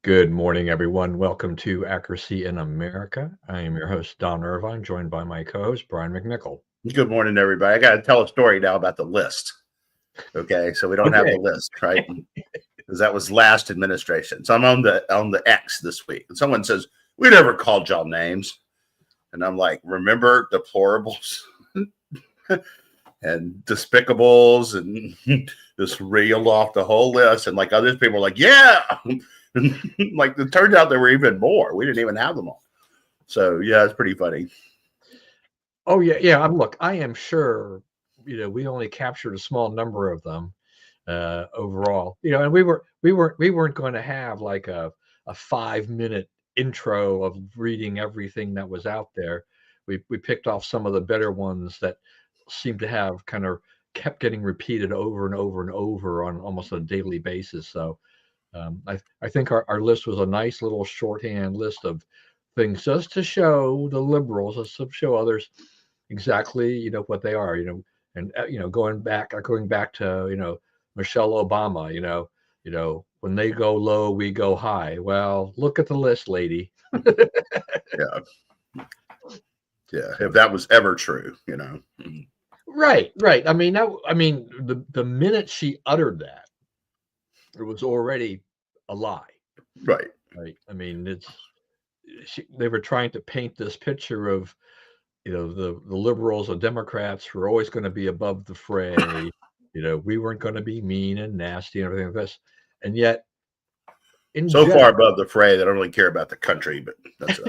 Good morning, everyone. Welcome to Accuracy in America. I am your host, Don Irvine, joined by my co-host, Brian McNichol. Good morning, everybody. I got to tell a story now about the list. Okay, so we don't have the list, right? Because that was last administration. So I'm on the X this week, and someone says we never called y'all names, and I'm like, remember deplorables and despicables, and just reeled off the whole list. And like other people were like, yeah, like it turned out there were even more. We didn't even have them all. So yeah, it's pretty funny. Oh yeah. Look, I am sure we only captured a small number of them overall. And we weren't going to have like a 5-minute intro of reading everything that was out there. We picked off some of the better ones that seemed to have kind of kept getting repeated over and over and over on almost a daily basis. So I think our list was a nice little shorthand list of things just to show the liberals, just to show others exactly what they are, and going back to Michelle Obama, when they go low, we go high. Well, look at the list, lady. Yeah. If that was ever true, Right. I mean, the minute she uttered that, it was already a lie. Right. I mean, they were trying to paint this picture of the liberals or Democrats were always going to be above the fray. We weren't going to be mean and nasty and everything like this, and yet far above the fray they don't really care about the country. But that's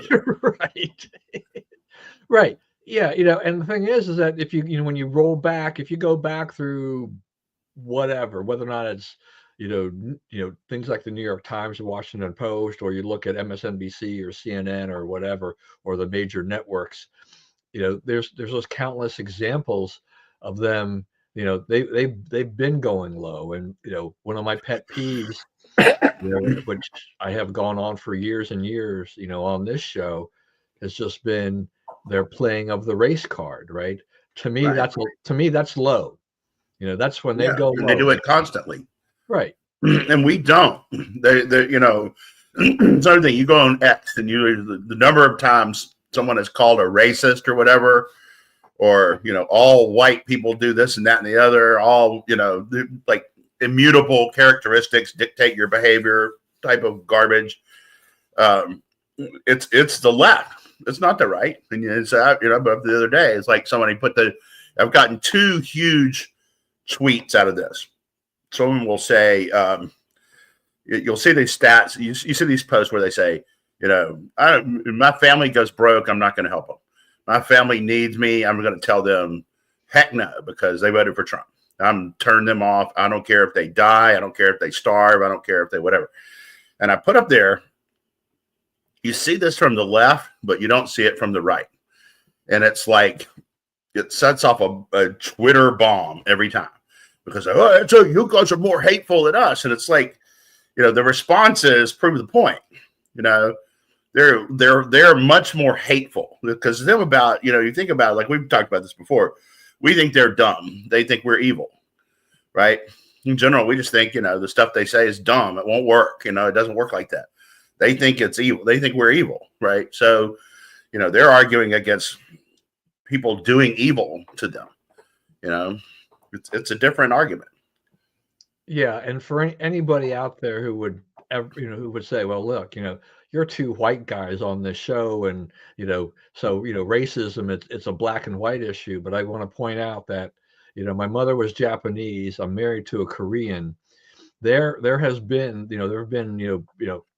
right. Yeah, and the thing is that if when you roll back, if you go back through whether or not it's things like the New York Times or Washington Post, or you look at MSNBC or CNN or whatever, or the major networks, there's those countless examples of them. They've been going low, and one of my pet peeves, which I have gone on for years and years, on this show, has just been their playing of the race card. Right? To me, that's low. That's when they go low. They do it constantly. Right. And we don't. It's another thing. You go on X, and the number of times someone is called a racist or whatever, or all white people do this and that and the other, all like immutable characteristics dictate your behavior type of garbage. It's the left. It's not the right. And it's but the other day, it's like somebody I've gotten 2 huge tweets out of this. Someone will say, you'll see these stats. You see these posts where they say, my family goes broke, I'm not going to help them. My family needs me, I'm going to tell them, heck no, because they voted for Trump. I'm turning them off. I don't care if they die. I don't care if they starve. I don't care if they whatever. And I put up there, you see this from the left, but you don't see it from the right. And it's like, it sets off a Twitter bomb every time. Because so you guys are more hateful than us, and it's like, the response is prove the point. They're much more hateful because them about you think about it, like we've talked about this before. We think they're dumb. They think we're evil, right? In general, we just think the stuff they say is dumb. It won't work. It doesn't work like that. They think it's evil. They think we're evil, right? So, they're arguing against people doing evil to them. It's a different argument. Yeah, and for anybody out there who would who would say, well, look, you're 2 white guys on this show, and so racism, it's a black and white issue. But I want to point out that my mother was Japanese. I'm married to a Korean. There has been there have been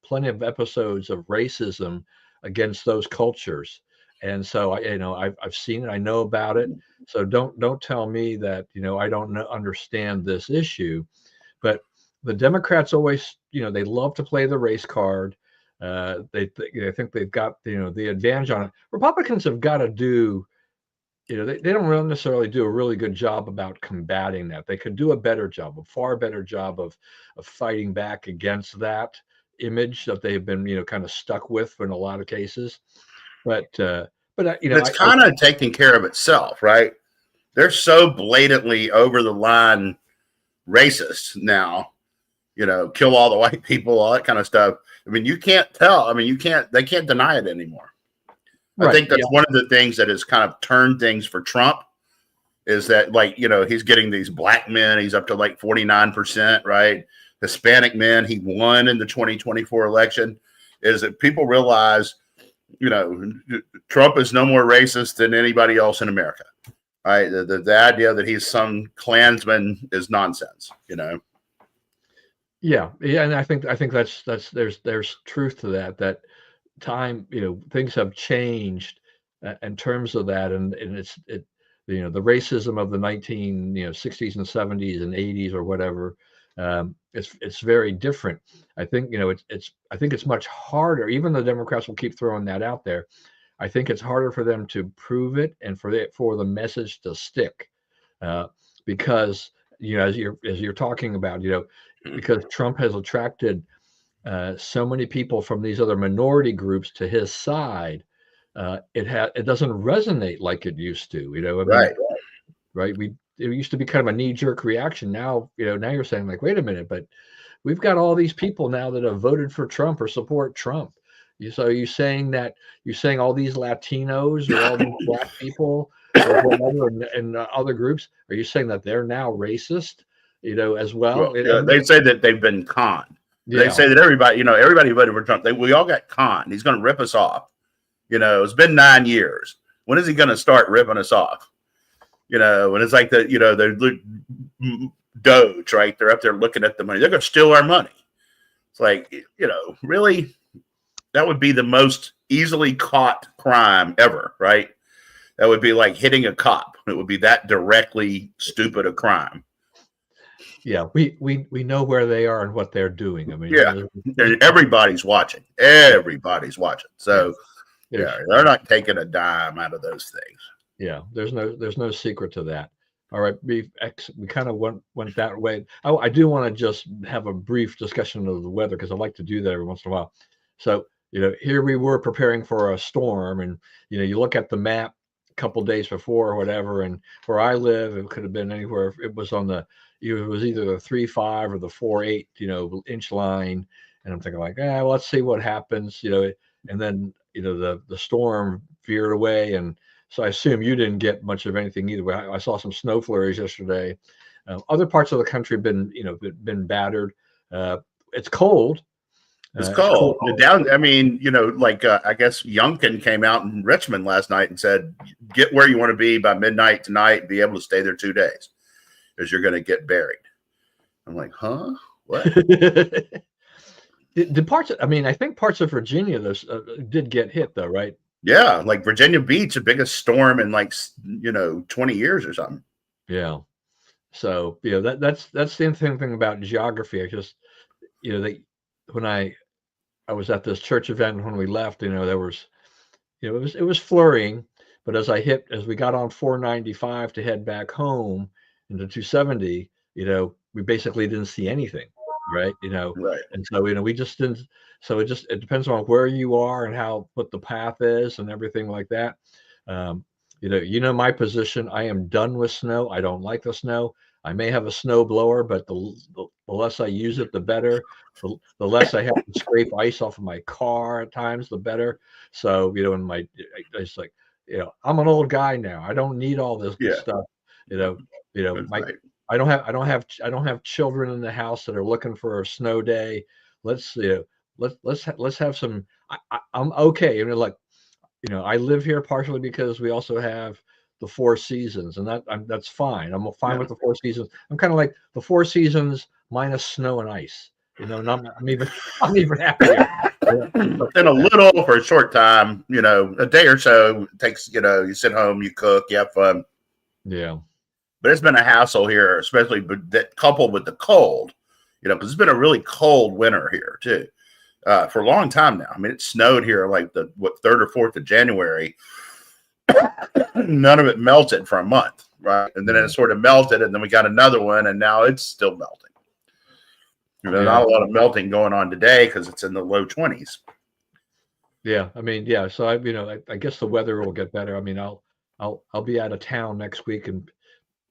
plenty of episodes of racism against those cultures. And so I've seen it. I know about it. So don't tell me that I don't understand this issue. But the Democrats always they love to play the race card. They think they've got the advantage on it. Republicans have got to do they don't really necessarily do a really good job about combating that. They could do a better job, a far better job of fighting back against that image that they've been kind of stuck with in a lot of cases. But it's kind of taking care of itself, right? They're so blatantly over the line racist now kill all the white people, all that kind of stuff. I mean, you can't tell. I mean, they can't deny it anymore. I think that's one of the things that has kind of turned things for Trump is that, like, he's getting these black men. He's up to like 49%, right? Hispanic men. He won in the 2024 election. Is that people realize, Trump is no more racist than anybody else in America, right? The idea that he's some Klansman is nonsense, Yeah, and I think that's there's truth to that. That time, things have changed in terms of that, and the racism of the 1960s and 70s and 80s or whatever, it's very different. I think I think it's much harder. Even the Democrats will keep throwing that out there. I think it's harder for them to prove it and for the message to stick, because as you're talking about, because Trump has attracted so many people from these other minority groups to his side, it doesn't resonate like it used to. Right. It used to be kind of a knee-jerk reaction. Now, now you're saying, like, wait a minute, but we've got all these people now that have voted for Trump or support Trump. So you're saying all these Latinos or all these black people or whatever and other groups, are you saying that they're now racist, as well? They say that they've been conned. Yeah. They say that everybody voted for Trump. We all got conned. He's going to rip us off. It's been 9 years. When is he going to start ripping us off? And it's like the DOGE, right? They're up there looking at the money. They're going to steal our money. It's like, really, that would be the most easily caught crime ever, right? That would be like hitting a cop. It would be that directly stupid a crime. Yeah, we know where they are and what they're doing. I mean, everybody's watching. Everybody's watching. So they're not taking a dime out of those things. Yeah, there's no secret to that. All right, we kind of went that way. I do want to just have a brief discussion of the weather because I like to do that every once in a while. So, here we were preparing for a storm, and you look at the map a couple days before or whatever, and where I live, it could have been anywhere. It was it was either the 3.5 or the 4.8, inch line, and I'm thinking like, well, let's see what happens, and then the storm veered away, and so I assume you didn't get much of anything either. I saw some snow flurries yesterday. Other parts of the country have been battered. It's cold. It's cold. Down. I mean, I guess Youngkin came out in Richmond last night and said, "Get where you want to be by midnight tonight, and be able to stay there 2 days, because you're going to get buried." I'm like, huh? What? The parts. I think parts of Virginia did get hit though, right? Yeah, like Virginia Beach, the biggest storm in 20 years or something. Yeah. So that's the interesting thing about geography. I just when I was at this church event when we left, there was it was flurrying, but as we got on 495 to head back home into 270, we basically didn't see anything, right? Right. And so we just didn't. So it depends on where you are and what the path is and everything like that. My position. I am done with snow. I don't like the snow. I may have a snow blower, but the less I use it, the better. The less I have to scrape ice off of my car at times, the better. So it's like I'm an old guy now. I don't need all this good stuff. Right. I don't have children in the house that are looking for a snow day. Let's have some. I'm okay. I live here partially because we also have the 4 seasons, and that's fine. I'm fine with the 4 seasons. I'm kind of like the 4 seasons minus snow and ice. I'm even happier. And a little for a short time, a day or so takes. You sit home, you cook, you have fun. Yeah. But it's been a hassle here, especially that coupled with the cold. Because it's been a really cold winter here too. For a long time now. I mean, it snowed here like the 3rd or 4th of January. None of it melted for a month, right? And then it sort of melted, and then we got another one, and now it's still melting. Not a lot of melting going on today because it's in the low 20s. Yeah, So I guess the weather will get better. I'll be out of town next week, and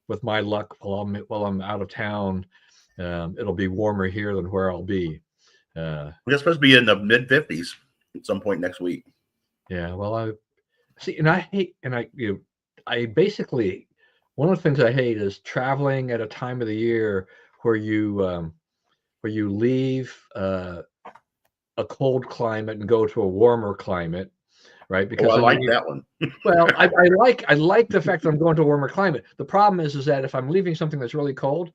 with my luck, while I'm out of town, It'll be warmer here than where I'll be. We're supposed to be in the mid 50s at some point next week. Yeah, well, I see, and I hate, and I basically, one of the things I hate is traveling at a time of the year where you leave a cold climate and go to a warmer climate, right? Oh, Because I then like that one. well, I like the fact that I'm going to a warmer climate. The problem is that if I'm leaving something that's really cold,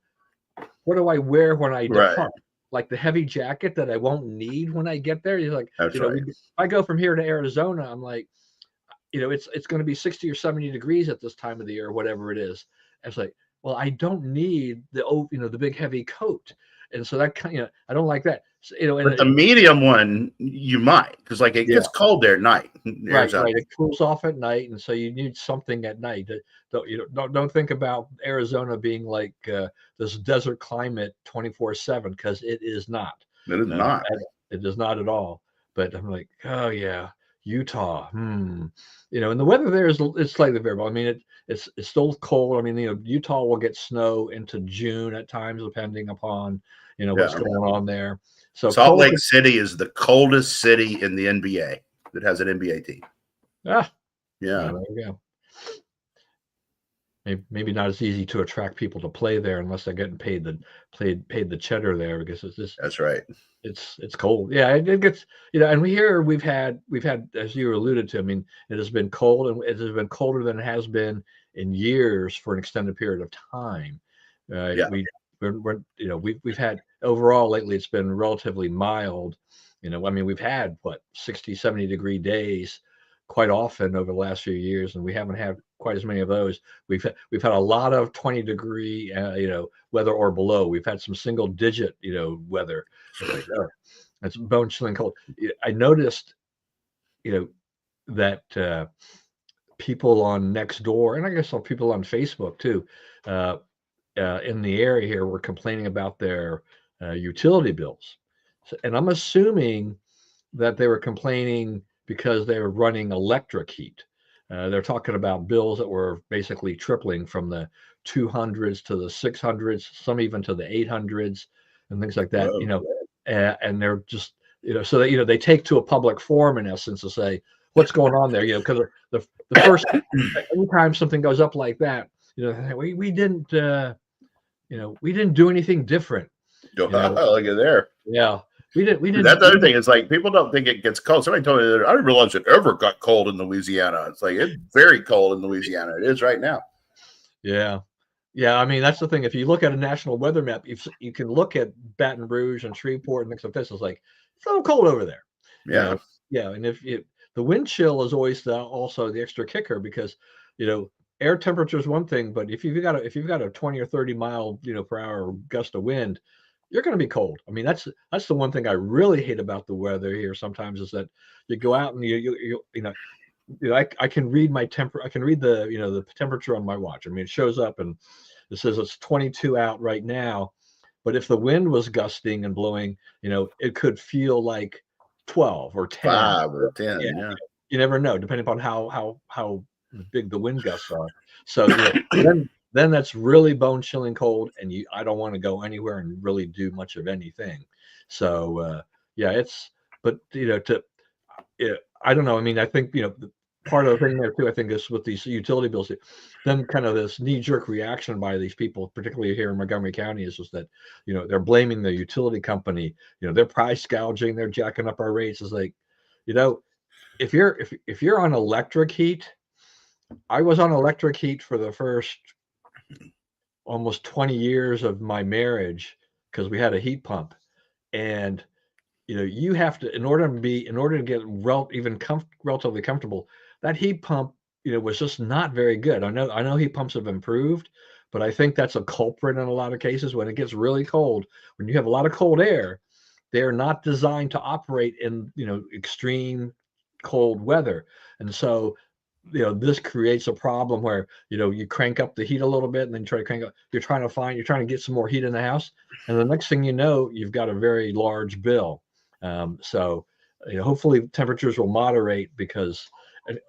what do I wear when I Right. depart? Like the heavy jacket that I won't need when I get there. You're like, That's right. if I go from here to Arizona, I'm like, it's going to be 60 or 70 degrees at this time of the year, whatever it is. It's like, well, I don't need the big heavy coat, and so that kind, I don't like that. So, But the medium one, you might, because like it yeah, gets cold there at night. right. It cools off at night, and so you need something at night. Don't think about Arizona being like this desert climate 24/7, because it is not. It is not. It is not at all. But I'm like, oh yeah, Utah. And the weather there it's slightly variable. I mean, it's still cold. I mean, Utah will get snow into June at times, depending upon what's going on there. So Salt Lake City is the coldest city in the NBA that has an NBA team. Yeah. There you go. Maybe not as easy to attract people to play there unless they're getting paid the cheddar there, because it's just that's right. It's cold. Yeah, it gets and we've had as you alluded to. I mean, it has been cold, and it has been colder than it has been in years for an extended period of time. We've had overall lately it's been relatively mild. I mean, we've had 60, 70 degree days quite often over the last few years, and we haven't had quite as many of those. We've had a lot of 20 degree weather or below. We've had some single digit weather. It's bone chilling cold. I noticed that people on Nextdoor, and I guess some people on Facebook too, in the area here were complaining about their utility bills. And I'm assuming that they were complaining because they were running electric heat. They're talking about bills that were basically tripling from the 200s to the 600s, some even to the 800s and things like that. And they're just so that they take to a public forum in essence to say what's going on there. Because the first anytime something goes up like that, we didn't we didn't do anything different. Look at there. Yeah. We didn't. That's the other thing. It's like people don't think it gets cold. Somebody told me that I didn't realize it ever got cold in Louisiana. It's like it's very cold in Louisiana. It is right now. Yeah. I mean, that's the thing. If you look at a national weather map, you can look at Baton Rouge and Shreveport and things like this. It's like it's a little cold over there. Yeah. And if the wind chill is always also the extra kicker, because air temperature is one thing, but if you've got a 20 or 30 mile per hour gust of wind, you're going to be cold. I mean, that's the one thing I really hate about the weather here sometimes, is that you go out and I can read my I can read the temperature on my watch. I mean, it shows up and it says it's 22 out right now, but if the wind was gusting and blowing, it could feel like 12 or 10. 5 or 10. Yeah. You never know, depending upon how big the wind gusts are. So then that's really bone chilling cold, and I don't want to go anywhere and really do much of anything. So but I don't know. I mean, I think part of the thing there too, I think, is with these utility bills, then kind of this knee-jerk reaction by these people, particularly here in Montgomery County, is just that they're blaming the utility company. They're price gouging, they're jacking up our rates. It's like, if you're on electric heat, I was on electric heat for the first almost 20 years of my marriage, because we had a heat pump, and you have to, in order to get relatively comfortable, that heat pump was just not very good. I know heat pumps have improved, but I think that's a culprit in a lot of cases. When it gets really cold, when you have a lot of cold air, they're not designed to operate in extreme cold weather, and so this creates a problem where you crank up the heat a little bit and then try to crank up. You're trying to get some more heat in the house, and the next thing you know, you've got a very large bill. So hopefully temperatures will moderate, because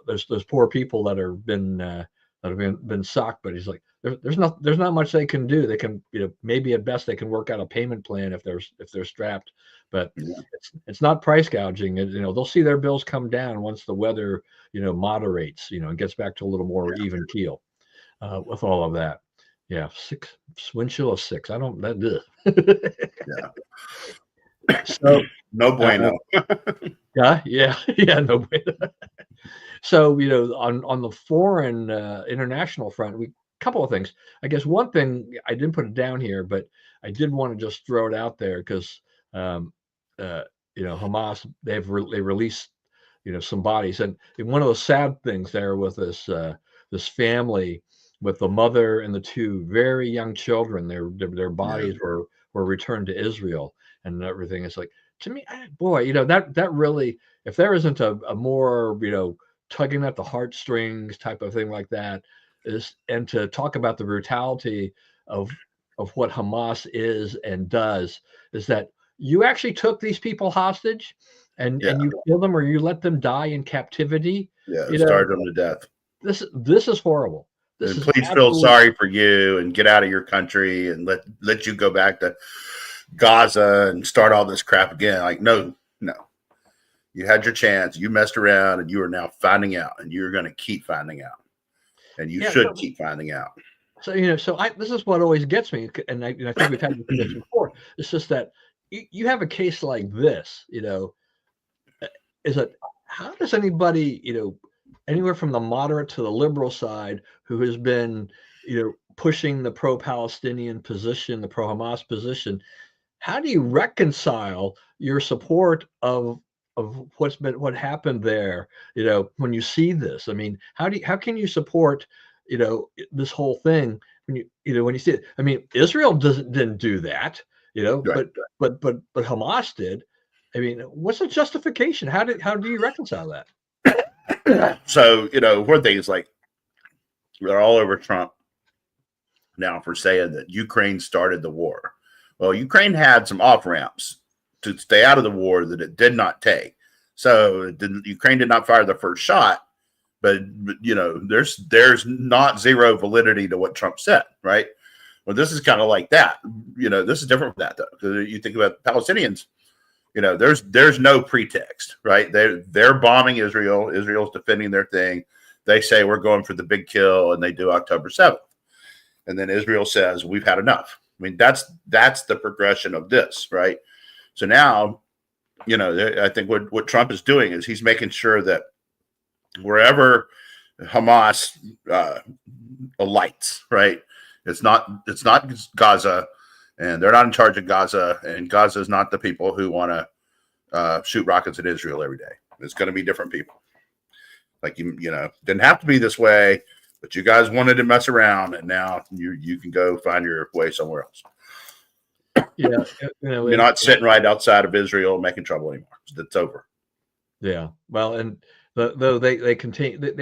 there's poor people that have been that have been socked, but he's like, there's not much they can do. They can, maybe at best they can work out a payment plan if they're strapped, but Yeah. it's not price gouging. They'll see their bills come down once the weather, moderates, and gets back to a little more even keel with all of that. Yeah, wind chill of 6. I don't that. Yeah. So no bueno. yeah, no way. So, on the foreign international front, couple of things. I guess one thing, I didn't put it down here, but I did want to just throw it out there because Hamas, they released some bodies, and one of the sad things there with this family with the mother and the two very young children, their bodies were returned to Israel and everything. It's like, to me, boy, that really, if there isn't a more tugging at the heartstrings type of thing like that, and to talk about the brutality of what Hamas is and does, is that you actually took these people hostage and you kill them, or you let them die in captivity. Starved them to death. This is horrible. And please feel sorry for you and get out of your country and let you go back to Gaza and start all this crap again. Like, no. You had your chance. You messed around, and you are now finding out, and you're going to keep finding out, and you should keep finding out. So this is what always gets me, and I think we've had this conversation before. It's just that you have a case like this, is that how does anybody, anywhere from the moderate to the liberal side, who has been, pushing the pro-Palestinian position, the pro-Hamas position, how do you reconcile your support of what happened there, when you see this? I mean, how can you support, this whole thing when you see it? I mean, Israel didn't do that, Right. but Hamas did. I mean, what's the justification? How do you reconcile that? So, one thing is, like, they're all over Trump now for saying that Ukraine started the war. Well, Ukraine had some off ramps to stay out of the war that it did not take. So Ukraine did not fire the first shot, but there's not zero validity to what Trump said, right? Well, this is kind of like that. This is different from that, though, because you think about Palestinians. There's no pretext, right? They're bombing Israel. Israel's defending their thing. They say we're going for the big kill, and they do October 7th. And then Israel says we've had enough. I mean, that's the progression of this, right? So now, I think what Trump is doing is he's making sure that wherever Hamas alights, right? It's not Gaza, and they're not in charge of Gaza, and Gaza is not the people who want to shoot rockets at Israel every day. It's going to be different people. Like, didn't have to be this way, but you guys wanted to mess around, and now you can go find your way somewhere else. Yeah, you're not sitting right outside of Israel making trouble anymore. It's over. Yeah, well, and though they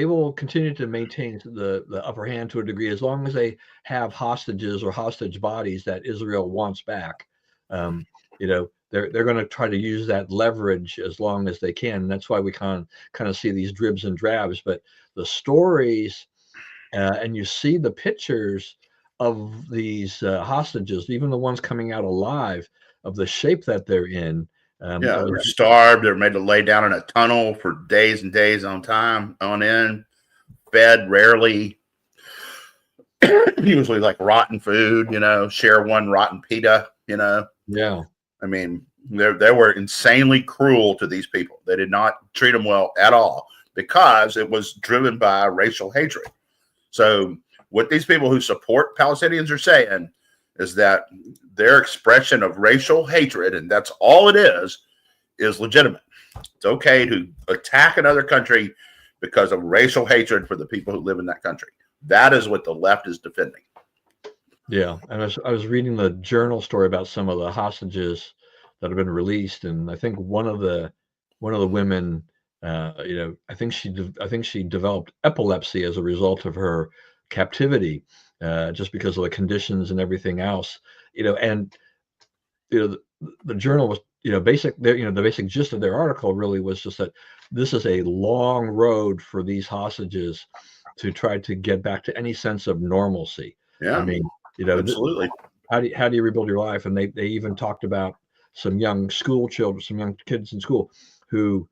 will continue to maintain the upper hand to a degree as long as they have hostages or hostage bodies that Israel wants back. They're going to try to use that leverage as long as they can. And that's why we kind of see these dribs and drabs. But the stories, and you see the pictures of these hostages, even the ones coming out alive, of the shape that they're in. They're starved. They're made to lay down in a tunnel for days and days on end, fed rarely, usually like rotten food, share one rotten pita, Yeah. I mean, they were insanely cruel to these people. They did not treat them well at all because it was driven by racial hatred. So what these people who support Palestinians are saying is that their expression of racial hatred, and that's all it is legitimate. It's okay to attack another country because of racial hatred for the people who live in that country. That is what the left is defending. Yeah, and I was reading the journal story about some of the hostages that have been released, and I think one of the women, I think she developed epilepsy as a result of her captivity, just because of the conditions and everything else. And the journal was, the basic gist of their article really was just that this is a long road for these hostages to try to get back to any sense of normalcy. I Yeah, mean, you know, absolutely. how do you rebuild your life? And they even talked about some young school children, some young kids in school who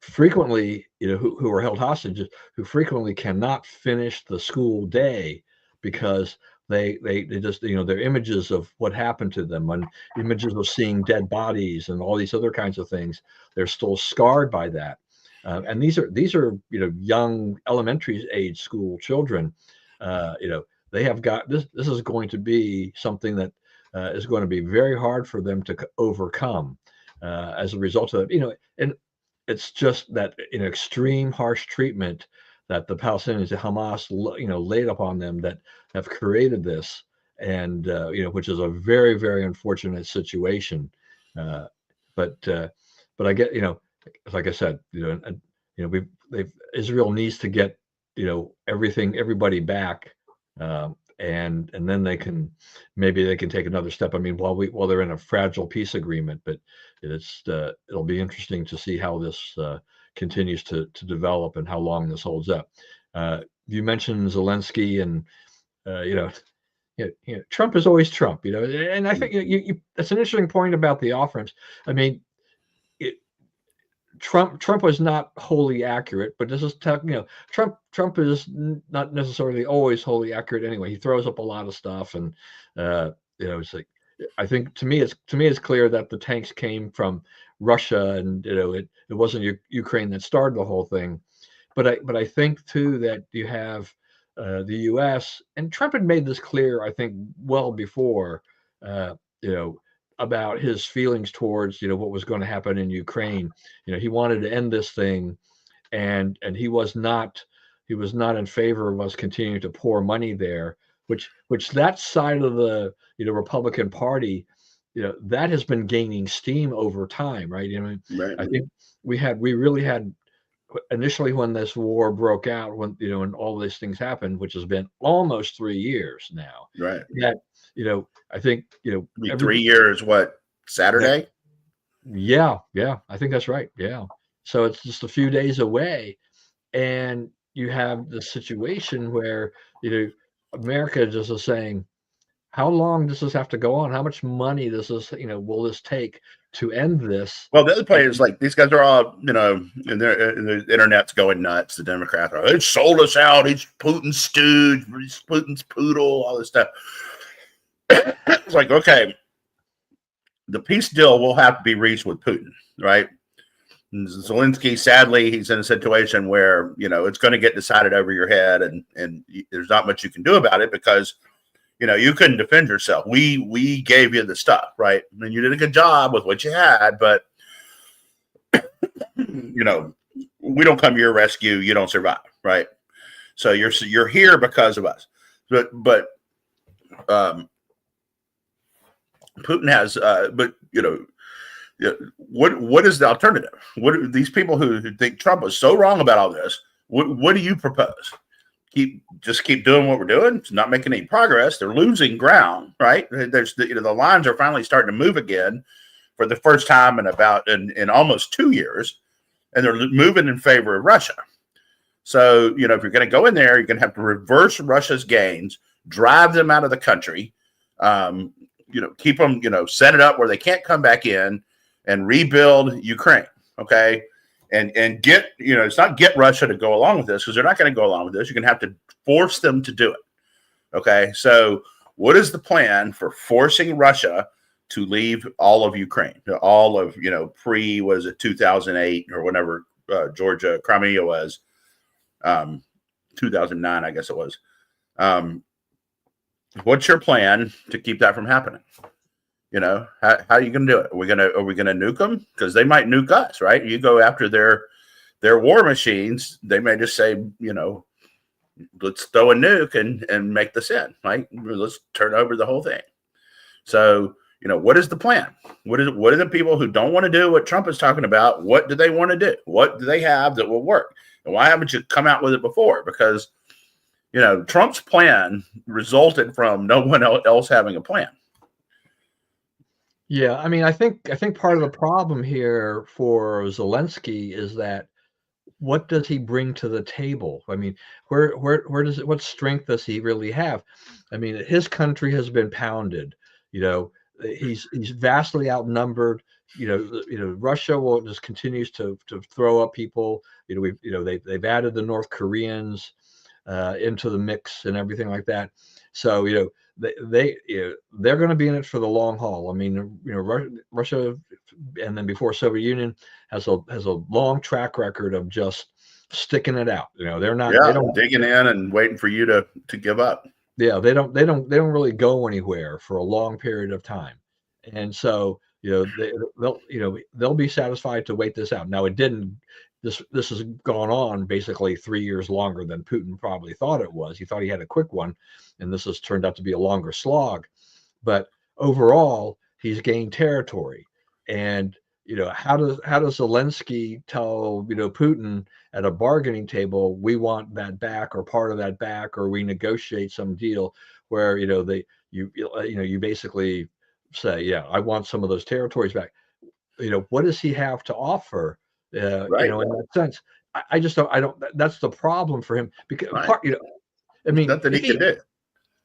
frequently, you know, who are held hostages, who frequently cannot finish the school day because they just, you know, their images of what happened to them and images of seeing dead bodies and all these other kinds of things, they're still scarred by that. And these are, you know, young elementary age school children. You know, they have got this. This is going to be something that is going to be very hard for them to overcome as a result of, you know, and it's just that, you know, extreme harsh treatment that the Palestinians, the Hamas, you know, laid upon them that have created this, and you know, which is a very, very unfortunate situation. Uh, but uh, but I get, you know, like I said, you know, and you know, they've Israel needs to get, you know, everybody back, and then maybe they can take another step. I mean, while they're in a fragile peace agreement, but it'll be interesting to see how this continues to develop and how long this holds up. You mentioned Zelensky, and you know, Trump is always Trump, you know, and I think that's an interesting point about the offerings. I mean, Trump was not wholly accurate, but this is you know, Trump is not necessarily always wholly accurate anyway. He throws up a lot of stuff, and you know, it's like, I think to me it's clear that the tanks came from Russia, and you know, it wasn't Ukraine that started the whole thing. But I think too that you have the U.S. and Trump had made this clear, I think, well before, you know, about his feelings towards, you know, what was going to happen in Ukraine. You know, he wanted to end this thing, and he was not in favor of us continuing to pour money there, which that side of the, you know, Republican Party, you know, that has been gaining steam over time, right? You know, Right. I think we really had initially when this war broke out, when, you know, and all these things happened, which has been almost 3 years now, Right. that, you know, I think, you know, Be 3 years. What, Saturday? yeah, I think that's right. Yeah. So it's just a few days away, and you have the situation where, you know, America just is saying, how long does this have to go on? How much money does this, you know, will this take to end this? Well, the other part is like these guys are all, you know, and the internet's going nuts. The Democrats are, they sold us out. He's Putin's stooge. He's Putin's poodle. All this stuff. It's like, okay, the peace deal will have to be reached with Putin, right? And Zelensky, sadly, he's in a situation where, you know, it's going to get decided over your head, and there's not much you can do about it because, you know, you couldn't defend yourself. We gave you the stuff, right? I mean, you did a good job with what you had, but you know, we don't come to your rescue. You don't survive, right? So you're here because of us. But Putin has, but you know, what is the alternative? What are these people who think Trump was so wrong about all this? What do you propose? Just keep doing what we're doing. It's not making any progress. They're losing ground, right? There's the, you know, the lines are finally starting to move again for the first time in almost 2 years, and they're moving in favor of Russia. So, you know, if you're going to go in there, you're going to have to reverse Russia's gains, drive them out of the country, you know, keep them, you know, set it up where they can't come back in, and rebuild Ukraine. Okay. And get, you know, it's not get Russia to go along with this, because they're not going to go along with this. You're going to have to force them to do it. Okay. So what is the plan for forcing Russia to leave all of Ukraine, all of, you know, was it 2008 or whenever Georgia, Crimea was, 2009, I guess it was. What's your plan to keep that from happening? You know, how are you going to do it? Are we gonna nuke them? Because they might nuke us, right? You go after their war machines, they may just say, you know, let's throw a nuke and make this end, right? Let's turn over the whole thing. So, you know, what is the plan? What are the people who don't want to do what Trump is talking about? What do they want to do? What do they have that will work? And why haven't you come out with it before? Because, you know, Trump's plan resulted from no one else having a plan. Yeah, I mean, I think part of the problem here for Zelensky is that what does he bring to the table? I mean, where does it, what strength does he really have? I mean, his country has been pounded. You know, he's vastly outnumbered. Russia will just continues to throw up people. They've added the North Koreans into the mix and everything like that. So they're going to be in it for the long haul. I mean, Russia, and then before Soviet Union, has a long track record of just sticking it out. They're not. They don't digging in and waiting for you to give up. Yeah, they don't really go anywhere for a long period of time, and so they'll be satisfied to wait this out. Now it didn't. This has gone on basically 3 years longer than Putin probably thought it was. He thought he had a quick one, and this has turned out to be a longer slog. But overall, he's gained territory, and how does Zelensky tell Putin at a bargaining table, we want that back or part of that back, or we negotiate some deal where you basically say, yeah, I want some of those territories back. What does he have to offer? Right. In that sense, I just don't. I don't. That's the problem for him because Right. I mean, nothing he can do.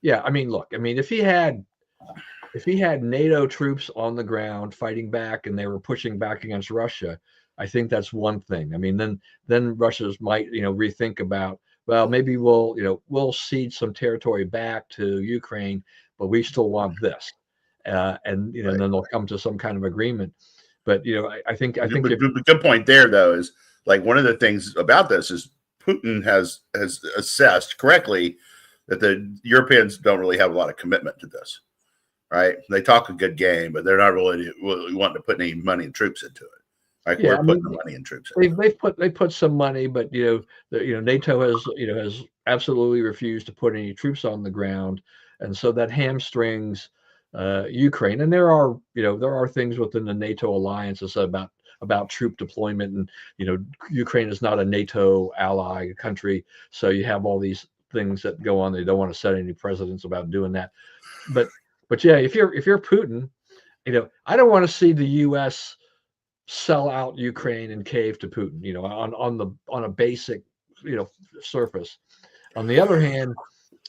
Yeah, I mean, look, I mean, if he had NATO troops on the ground fighting back and they were pushing back against Russia, I think that's one thing. I mean, then Russia's might rethink about, well, maybe we'll cede some territory back to Ukraine, but we still want this, and Right. then they'll come to some kind of agreement. But I think the good point there though is, like, one of the things about this is Putin has assessed correctly that the Europeans don't really have a lot of commitment to this. Right? They talk a good game, but they're not really wanting to put any money and troops into it. Like, we're putting the money and troops in. They put some money, but NATO has absolutely refused to put any troops on the ground, and so that hamstrings Ukraine. And there are things within the NATO alliance about troop deployment, and Ukraine is not a NATO ally country, so you have all these things that go on. They don't want to set any precedents about doing that, but yeah, if you're Putin, I don't want to see the U.S. sell out Ukraine and cave to Putin, on a basic, surface. On the other hand,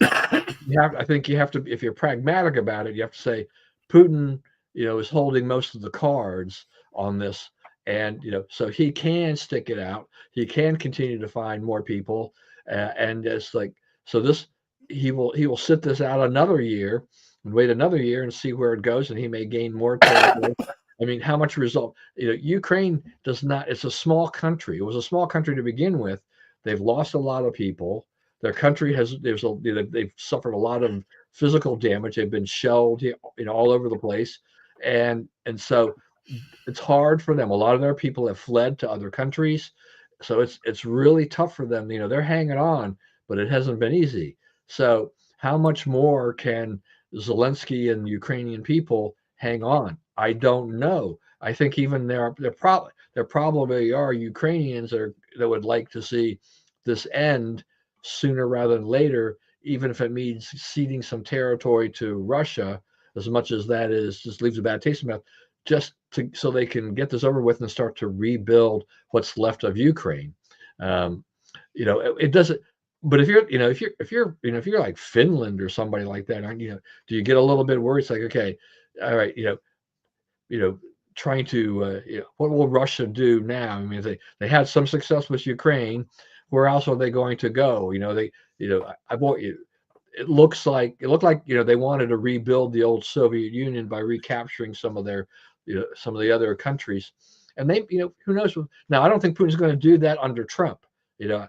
I think you have to, if you're pragmatic about it, you have to say Putin, is holding most of the cards on this, and so he can stick it out. He can continue to find more people, and it's like, so this he will sit this out another year and wait another year and see where it goes, and he may gain more territory. I mean, how much result? Ukraine does not. It's a small country. It was a small country to begin with. They've lost a lot of people. Their country they've suffered a lot of physical damage. They've been shelled, all over the place, and so it's hard for them. A lot of their people have fled to other countries, so it's really tough for them. They're hanging on, but it hasn't been easy. So how much more can Zelensky and Ukrainian people hang on? I don't know. I think even there probably are Ukrainians that would like to see this end sooner rather than later, even if it means ceding some territory to Russia, as much as that is just leaves a bad taste in the mouth, so they can get this over with and start to rebuild what's left of Ukraine. It doesn't. But if you're like Finland or somebody like that, do you get a little bit worried? It's like, okay, all right, trying to what will Russia do now? I mean, they had some success with Ukraine. Where else are they going to go? It looked like they wanted to rebuild the old Soviet Union by recapturing some of the other countries, and who knows? Now, I don't think Putin's going to do that under Trump. I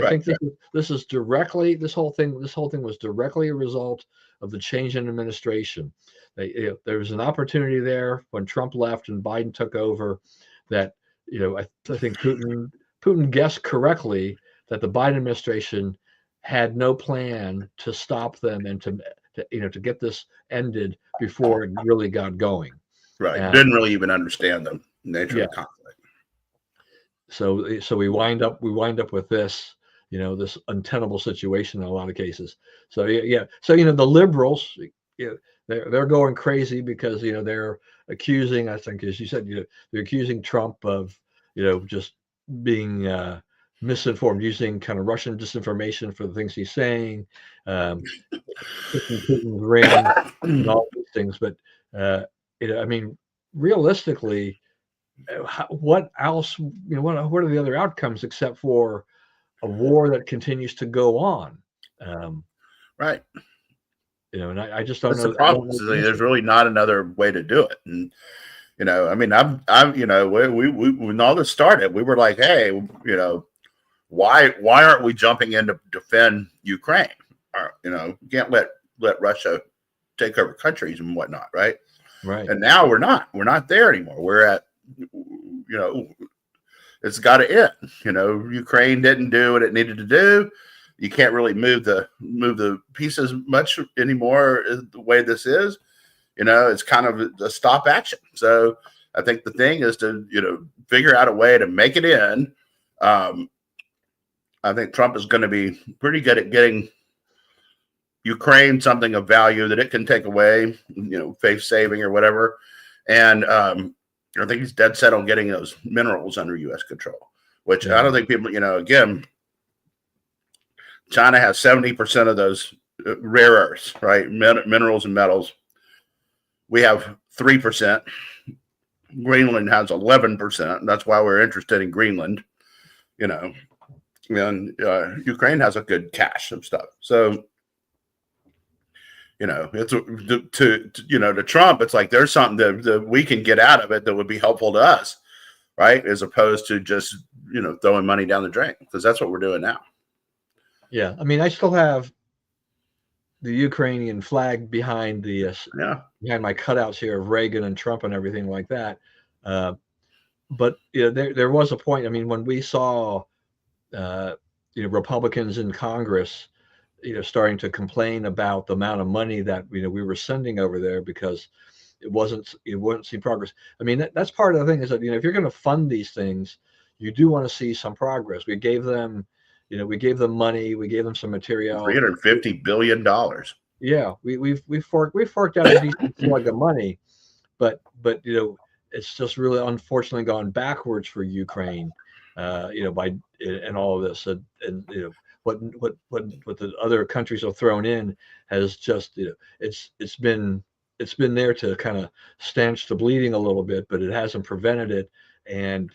think this whole thing was directly a result of the change in administration. There was an opportunity there when Trump left and Biden took over that I think Putin guessed correctly that the Biden administration had no plan to stop them and to get this ended before it really got going. Right. Didn't really even understand the nature of the conflict. So we wind up with this, this untenable situation in a lot of cases. So so the liberals, they're going crazy because they're accusing, I think, as you said, they're accusing Trump of just being misinformed, using kind of Russian disinformation for the things he's saying, um, pushing Putin's ring, and all these things. But I mean, realistically, what else? What are the other outcomes except for a war that continues to go on? Um, Right. and I just don't That's the know. I don't problem. know So the answer. there's really not another way to do it. And I mean, I'm, we when all this started, we were like, hey, why aren't we jumping in to defend Ukraine? You can't let Russia take over countries and whatnot, right? Right. And now we're not there anymore. We're at, it's got to end. Ukraine didn't do what it needed to do. You can't really move the pieces much anymore the way this is. It's kind of a stop action. So I think the thing is to, figure out a way to make it in. I think Trump is going to be pretty good at getting Ukraine something of value that it can take away, faith saving or whatever. And I think he's dead set on getting those minerals under U.S. control, which I don't think people, again, China has 70% of those rare earths, right? Minerals and metals. We have 3%. Greenland has 11%. That's why we're interested in Greenland, and Ukraine has a good cache of stuff. So, it's to Trump, it's like there's something that we can get out of it that would be helpful to us, right? As opposed to just, throwing money down the drain, because that's what we're doing now. Yeah. I mean, I still have the Ukrainian flag behind behind my cutouts here of Reagan and Trump and everything like that. But there was a point. I mean, when we saw Republicans in Congress, starting to complain about the amount of money that we were sending over there because it wouldn't see progress. I mean, that's part of the thing is that if you're going to fund these things, you do want to see some progress. We gave them money, we gave them some material. $350 billion. Yeah, we've forked out a decent slug of money, but it's just really unfortunately gone backwards for Ukraine, by and all of this, and what the other countries have thrown in has just it's been there to kind of stanch the bleeding a little bit, but it hasn't prevented it. And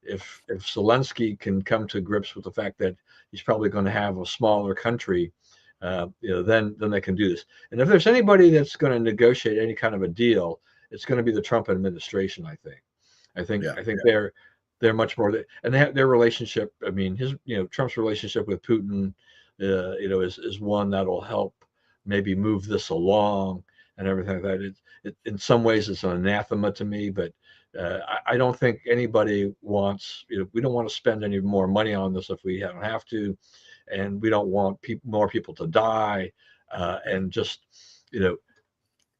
if Zelensky can come to grips with the fact that he's probably going to have a smaller country, then they can do this. And if there's anybody that's going to negotiate any kind of a deal, it's going to be the Trump administration. I think they're much more, and they have their relationship. I mean, Trump's relationship with Putin, is one that'll help maybe move this along and everything like that. In some ways, it's an anathema to me, but I don't think anybody wants. We don't want to spend any more money on this if we don't have to, and we don't want more people to die, and just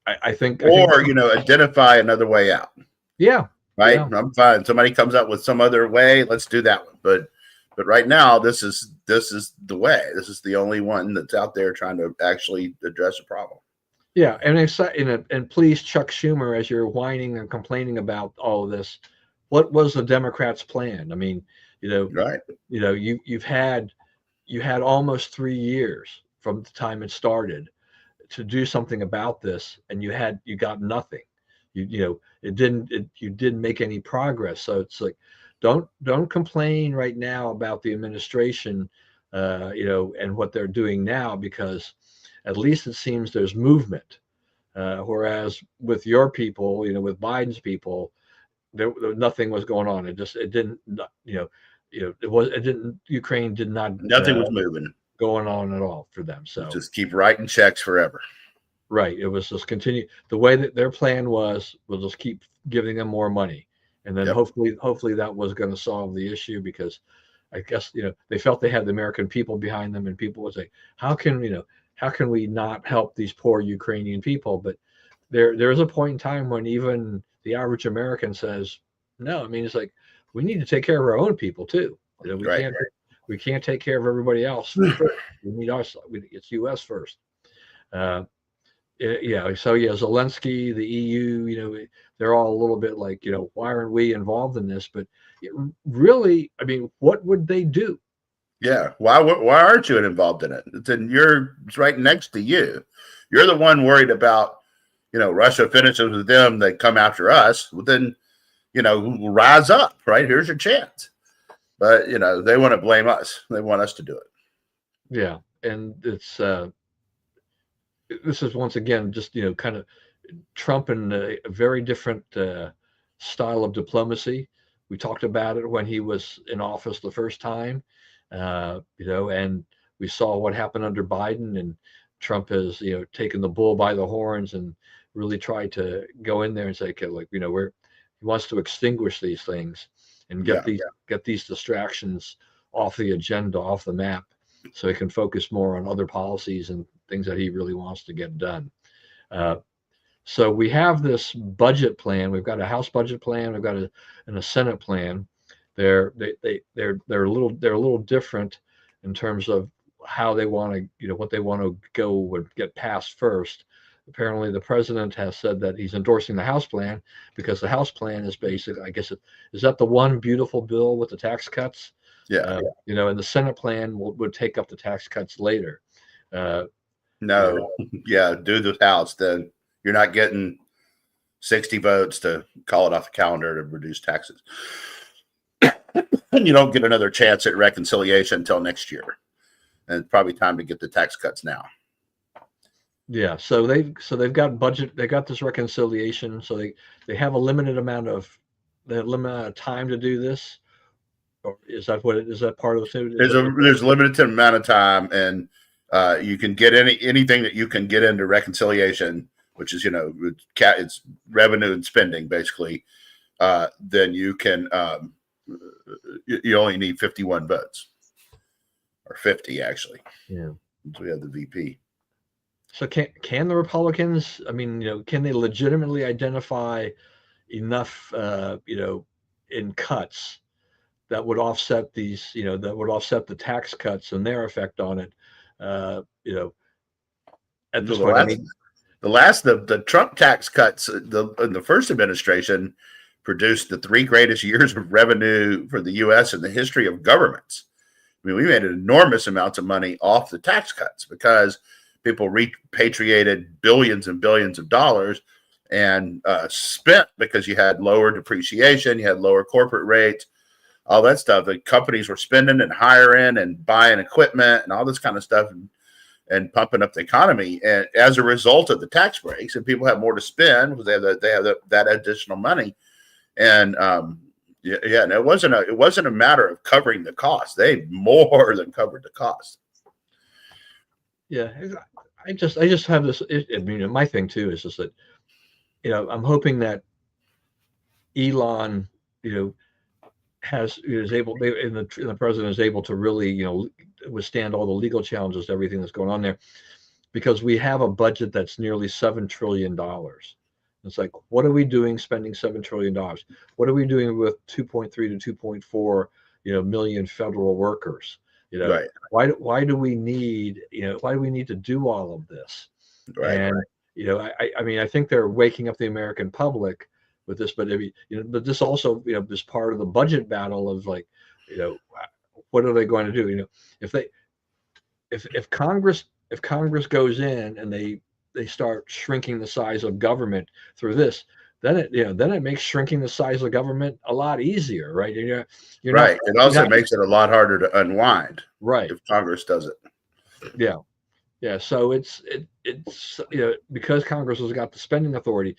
I think identify another way out. Yeah. Right. Yeah. I'm fine. Somebody comes up with some other way. Let's do that one. But right now, this is the way. This is the only one that's out there trying to actually address a problem. Yeah, and please, Chuck Schumer, as you're whining and complaining about all of this, what was the Democrats' plan? I mean, right. You've had almost 3 years from the time it started to do something about this, and you got nothing. You didn't make any progress. So it's like, don't complain right now about the administration, and what they're doing now, because at least it seems there's movement. Whereas with your people, with Biden's people, there nothing was going on. Ukraine did not. Nothing was moving. Going on at all for them. So just keep writing checks forever. Right. It was just continue the way that their plan was. We'll just keep giving them more money, and then hopefully that was going to solve the issue, because I guess they felt they had the American people behind them, and people would say, how can we not help these poor Ukrainian people? But there is a point in time when even the average American says no. I mean, it's like, we need to take care of our own people too. We can't take care of everybody else first. We need us. It's U.S. first. So Zelensky, the EU, they're all a little bit like, why aren't we involved in this? But really, I mean, what would they do? Yeah. Why aren't you involved in it? It's right next to you. You're the one worried about, Russia finishes with them, they come after us. Well, then, rise up, right? Here's your chance. But, they want to blame us. They want us to do it. Yeah. And it's, this is once again, just, kind of Trump and a very different style of diplomacy. We talked about it when he was in office the first time, and we saw what happened under Biden, and Trump has, taken the bull by the horns and really tried to go in there and say, okay, like, he wants to extinguish these things and get these distractions off the agenda, off the map, so he can focus more on other policies and things that he really wants to get done. So we have this budget plan. We've got a House budget plan. We've got a Senate plan. They're a little different in terms of how they want to, what they want to go and get passed first. Apparently, the president has said that he's endorsing the House plan because the House plan is basic. I guess is that the one beautiful bill with the tax cuts? Yeah. And the Senate plan would take up the tax cuts later. No, yeah, do the House. Then you're not getting 60 votes to call it off the calendar to reduce taxes. You don't get another chance at reconciliation until next year, and it's probably time to get the tax cuts now. Yeah, so they've got budget. They got this reconciliation. So they have a limited amount of time to do this. Or is that part of the thing? There's a limited amount of time, and you can get anything that you can get into reconciliation, which is it's revenue and spending basically. Then you can you only need 51 votes, or 50 actually. Yeah, so we have the VP. So can the Republicans? I mean, can they legitimately identify enough, in cuts that would offset these, that would offset the tax cuts and their effect on it? At this point, the Trump tax cuts in the first administration produced the 3 greatest years of revenue for the U.S. in the history of governments. I mean, we made enormous amounts of money off the tax cuts because people repatriated billions and billions of dollars and spent because you had lower depreciation, you had lower corporate rates, all that stuff. The companies were spending and hiring and buying equipment and all this kind of stuff and pumping up the economy. And as a result of the tax breaks, and people have more to spend because they have that additional money. And and it wasn't a matter of covering the cost. They more than covered the cost. Yeah, I just have this. I mean, my thing too is just that, I'm hoping that Elon, the president is able to really, withstand all the legal challenges, everything that's going on there, because we have a budget that's nearly $7 trillion. It's like, what are we doing spending $7 trillion? What are we doing with 2.3 to 2.4, million federal workers? Right. Why do we need to do all of this? Right. And, I mean, I think they're waking up the American public with this, but but this also, this part of the budget battle of like, what are they going to do? If Congress goes in and they start shrinking the size of government through this, then it makes shrinking the size of government a lot easier, right? You're right. It also makes it a lot harder to unwind, right, if Congress does it. Yeah. Yeah. So it's because Congress has got the spending authority,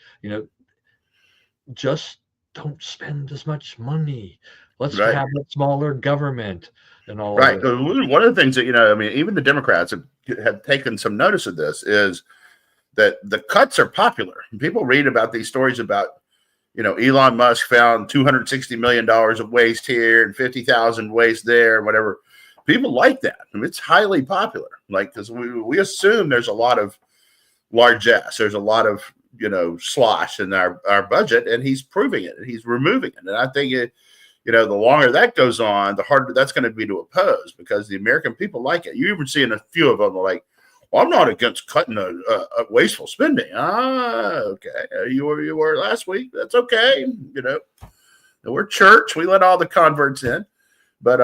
just don't spend as much money. Let's have a smaller government and all. Right. One of the things that, I mean, even the Democrats have taken some notice of this is that the cuts are popular. People read about these stories about, Elon Musk found $260 million of waste here and 50,000 waste there and whatever. People like that. I mean, it's highly popular. Like, because we assume there's a lot of largesse. There's a lot of, slosh in our budget, and he's proving it and he's removing it. And I think the longer that goes on, the harder that's going to be to oppose, because the American people like it. You even see in a few of them like, well, I'm not against cutting a wasteful spending. Okay. You were last week. That's okay. We're church. We let all the converts in. But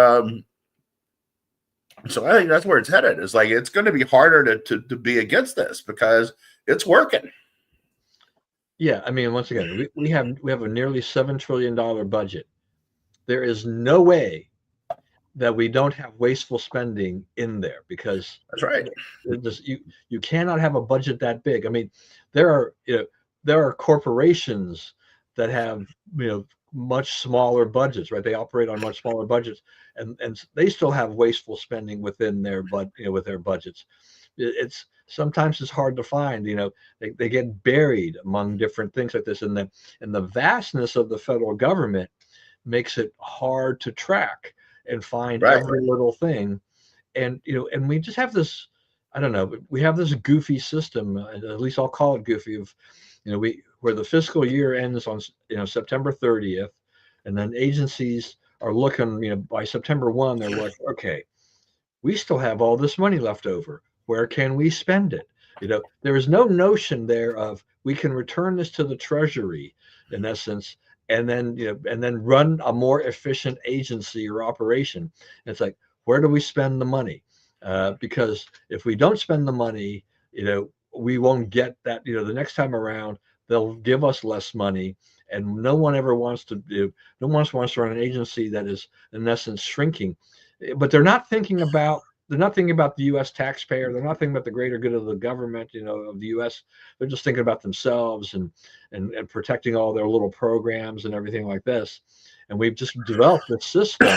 So I think that's where it's headed. It's like it's going to be harder to be against this because it's working. Yeah, I mean, once again, we have a nearly $7 trillion budget. There is no way that we don't have wasteful spending in there because That's right. you cannot have a budget that big. I mean, there are there are corporations that have much smaller budgets, right? They operate on much smaller budgets, and they still have wasteful spending within their with their budgets. It's sometimes it's hard to find. They get buried among different things like this, and the vastness of the federal government makes it hard to track and find Right. every little thing. And and we just have this, I don't know, we have this goofy system, at least I'll call it goofy, of we where the fiscal year ends on September 30th, and then agencies are looking, by September 1, they're like, okay, we still have all this money left over. Where can we spend it? There is no notion there of we can return this to the treasury, in essence, and then and then run a more efficient agency or operation. And it's like, where do we spend the money? Because if we don't spend the money, we won't get that. The next time around, they'll give us less money, and no one ever wants to do. No one wants to run an agency that is, in essence, shrinking. But they're not thinking about the U.S. taxpayer. They're not thinking about the greater good of the government, of the U.S. They're just thinking about themselves and protecting all their little programs and everything like this. And we've just developed this system,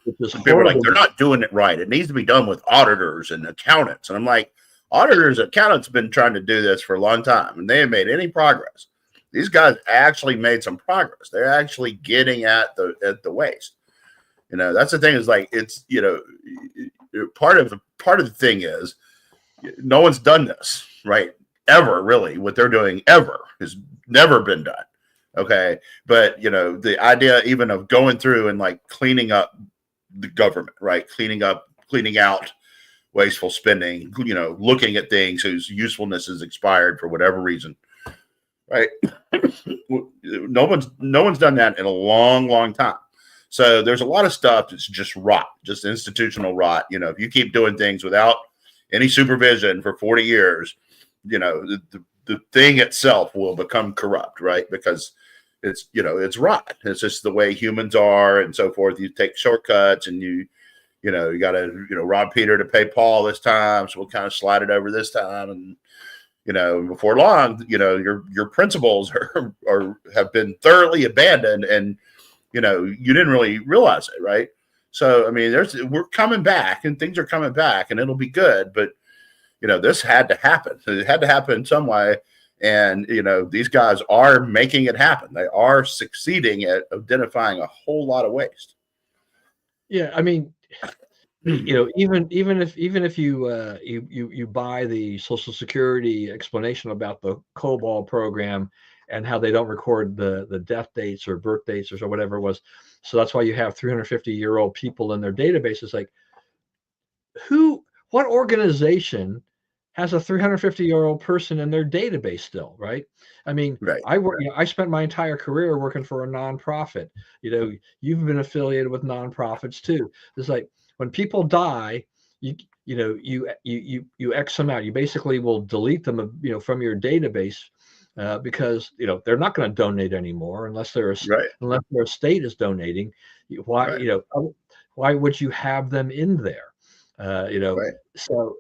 which is People are like, horrible. they're not doing it right. It needs to be done with auditors and accountants. And I'm like, auditors, accountants have been trying to do this for a long time, and they haven't made any progress. These guys actually made some progress. They're actually getting at the waste. That's the thing. Is like it's part of the thing is no one's done this right ever. Really, what they're doing ever has never been done. Okay, but the idea even of going through and like cleaning up the government, right? Cleaning out wasteful spending, looking at things whose usefulness is expired for whatever reason, right? No one's done that in a long time. So there's a lot of stuff that's just rot, just institutional rot. If you keep doing things without any supervision for 40 years, the thing itself will become corrupt, right? Because it's rot. It's just the way humans are and so forth. You take shortcuts and you got to, rob Peter to pay Paul this time. So we'll kind of slide it over this time. And, before long, your principles have been thoroughly abandoned and, you didn't really realize it. Right. So, I mean, we're coming back and things are coming back and it'll be good. But, this had to happen. It had to happen in some way. And, these guys are making it happen. They are succeeding at identifying a whole lot of waste. Yeah. I mean, even if you buy the Social Security explanation about the COBOL program and how they don't record the death dates or birth dates or whatever it was, so that's why you have 350-year-old people in their database. It's like, what organization has a 350-year-old person in their database still, right? I mean, right. I spent my entire career working for a nonprofit. You've been affiliated with nonprofits too. It's like when people die, you X them out. You basically will delete them, from your database, because they're not going to donate anymore unless unless their state is donating. Why why would you have them in there? Right. So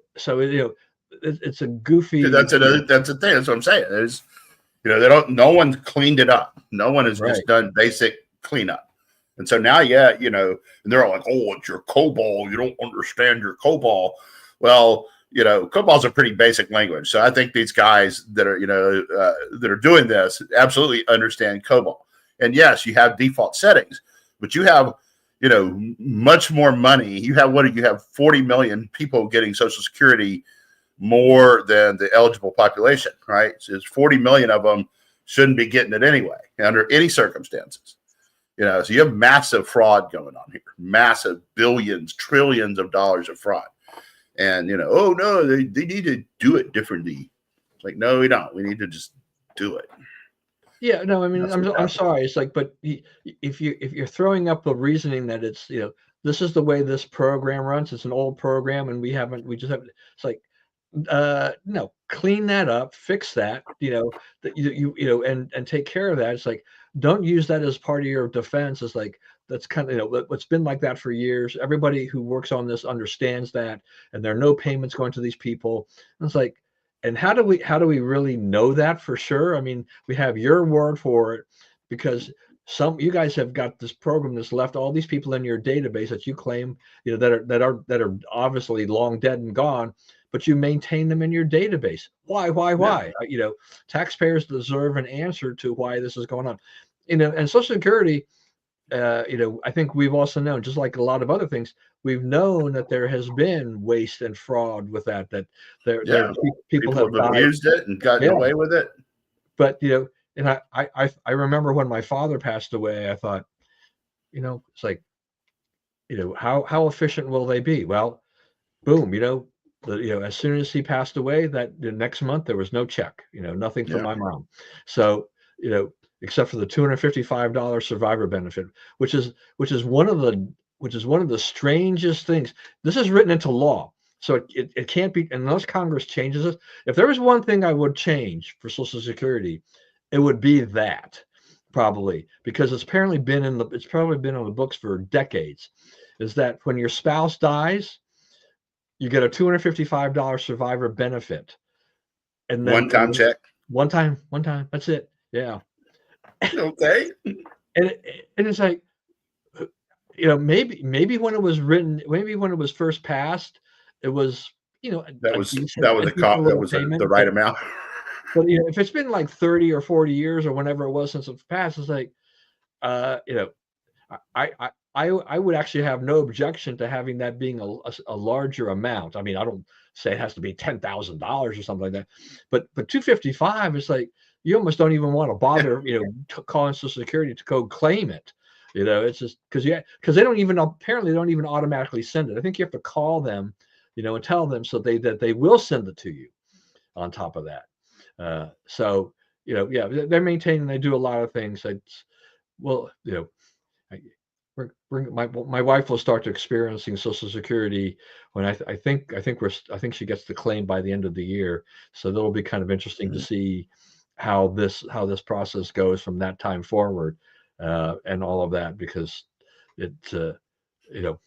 it's a goofy. That's the thing. That's what I'm saying. Is no one's cleaned it up. No one has just done basic cleanup. And so now, and they're all like, oh, it's your COBOL. You don't understand your COBOL. Well, COBOL is a pretty basic language. So I think these guys that are doing this absolutely understand COBOL. And yes, you have default settings, but you have, much more money. You have 40 million people getting Social Security more than the eligible population, right? So it's 40 million of them shouldn't be getting it anyway, under any circumstances. So you have massive fraud going on here, massive billions, trillions of dollars of fraud. And, oh, no, they need to do it differently. It's like, no, we don't. We need to just do it. Yeah, no, I mean, That's what's I'm happening. sorry. It's like, but if you're throwing up the reasoning that it's, this is the way this program runs. It's an old program, and we just have. It's like, no, clean that up, fix that. That and take care of that. It's like, don't use that as part of your defense. It's like that's kind of what's been like that for years. Everybody who works on this understands that, and there are no payments going to these people. And it's like, and how do we really know that for sure? I mean, we have your word for it because you guys have got this program that's left all these people in your database that you claim that are obviously long dead and gone, but you maintain them in your database. Yeah. Why? Taxpayers deserve an answer to why this is going on. And Social Security, I think we've also known, just like a lot of other things, we've known that there has been waste and fraud with that. That Yeah. people People have have died. abused it and gotten Yeah, away with it. but and I remember when my father passed away, I thought, it's like, how efficient will they be? Well, boom, as soon as he passed away, that the next month there was no check, nothing from Yeah. my mom. So, except for the $255 survivor benefit, which is one of the strangest things. This is written into law. So it can't be unless Congress changes it. If there was one thing I would change for Social Security, it would be that, probably, because it's probably been on the books for decades, is that when your spouse dies, you get a $255 survivor benefit. And One then time check. one time, that's it. Yeah. Okay. And it's like, maybe when it was written, maybe when it was first passed, it was, That a was decent, that little was the payment. right amount. But if it's been like 30 or 40 years or whenever it was since it passed, it's like, uh, you know, I would actually have no objection to having that being a larger amount. I mean, I don't say it has to be $10,000 or something like that, but 255 is like, you almost don't even want to bother, calling Social Security to go claim it. It's just because they don't even apparently they don't even automatically send it. I think you have to call them, and tell them so that they will send it to you on top of that. So yeah, they're maintaining. They do a lot of things. Well, I, my wife will start experiencing Social Security when I think she gets the claim by the end of the year. So that'll be kind of interesting to Mhm. see how this process goes from that time forward, and all of that, because it you know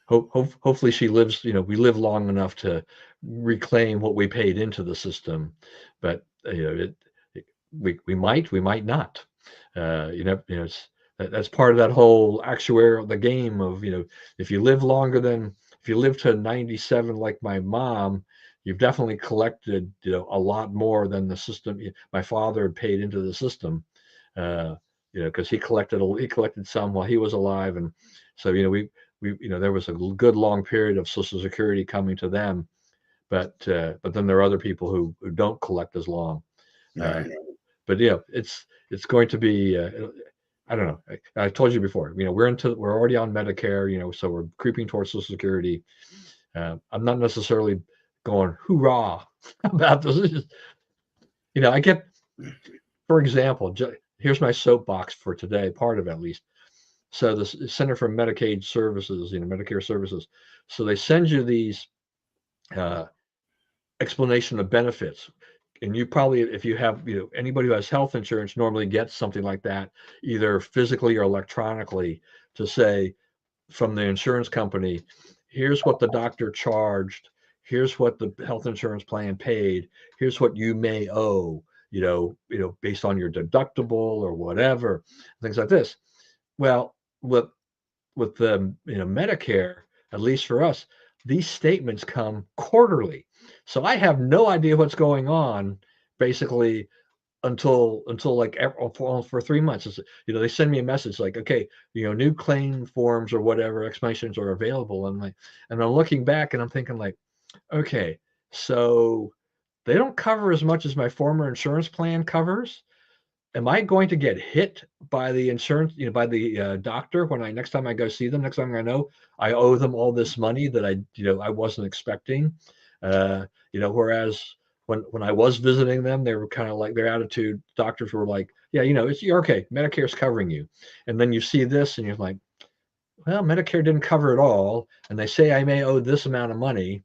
hopefully she lives, we live long enough to reclaim what we paid into the system. But we might not. It's that's part of that whole actuarial the game of, if you live longer than if you live to 97 like my mom, you've definitely collected, a lot more than the system. My father had paid into the system, uh because he collected some while he was alive. And so, there was a good long period of Social Security coming to them. But then there are other people who don't collect as long. uh, Right. but yeah, it's going to be, I don't know. I told you before, we're already on Medicare, so we're creeping towards Social Security. I'm not necessarily going hoorah about this. It's just, I get, for example, here's my soapbox for today, part of it at least. So the Center for Medicaid Services, Medicare Services, so they send you these, uh, explanation of benefits. And you probably, if you have, anybody who has health insurance normally gets something like that, either physically or electronically, to say from the insurance company, here's what the doctor charged, here's what the health insurance plan paid, here's what you may owe, based on your deductible or whatever, things like this. Well, with the, Medicare, at least for us, these statements come quarterly. So I have no idea what's going on basically until like for 3 months. They send me a message like, okay, new claim forms or whatever explanations are available. And I'm looking back and I'm thinking like, okay, so they don't cover as much as my former insurance plan covers. Am I going to get hit by the insurance, by the, doctor when next time I go see them? Next time I know I owe them all this money that I wasn't expecting. Whereas when I was visiting them, they were kind of like their attitude. Doctors were like, yeah, you're okay. Medicare's covering you. And then you see this and you're like, well, Medicare didn't cover it all. And they say I may owe this amount of money.